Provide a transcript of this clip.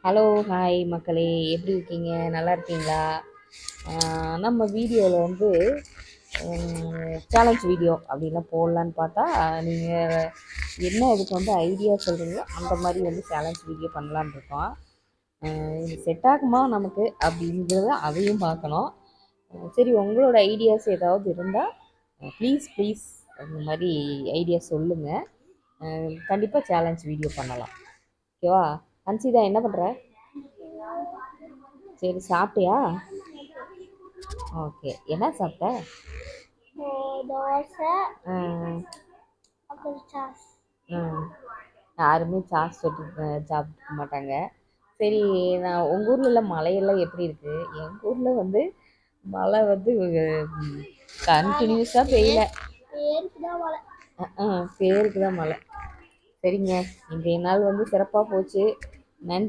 Hello, hi மக்களே, எப்படி இருக்கீங்க? நல்லா இருக்கீங்களா? நம்ம வீடியோவில் வந்து சேலஞ்ச் வீடியோ அப்படின்லாம் போடலான்னு பார்த்தா, நீங்கள் என்ன இதுக்கு வந்து ஐடியா சொல்கிறீங்களோ அந்த மாதிரி வந்து சேலஞ்ச் வீடியோ பண்ணலான்னு இருக்கோம். இது செட் ஆகுமா நமக்கு அப்படிங்கிறத அதையும் பார்க்கணும். சரி, உங்களோட ஐடியாஸ் ஏதாவது இருந்தால் ப்ளீஸ் ப்ளீஸ் அந்த மாதிரி ஐடியா சொல்லுங்கள். கண்டிப்பாக சேலஞ்ச் வீடியோ பண்ணலாம். ஓகேவா? ஹன்சிதா, என்ன பண்ணுற? சரி, சாப்பிட்டியா? ஓகே, என்ன சாப்பிட்ட? தோசை ம், அப்புறம் சாஸ். யாருமே சாஸ் சாப்பிட்டுக்க மாட்டாங்க. சரி, நான் உங்கள் ஊரில் மழையெல்லாம் எப்படி இருக்குது? எங்கள் ஊரில் வந்து மழை வந்து கண்டினியூஸாக பெய்யல. பேருக்கு தான் மழை. பேருக்கு தான் மழை. சரிங்க, இன்றைய நாள் வந்து சிறப்பாக போச்சு. நன்றி.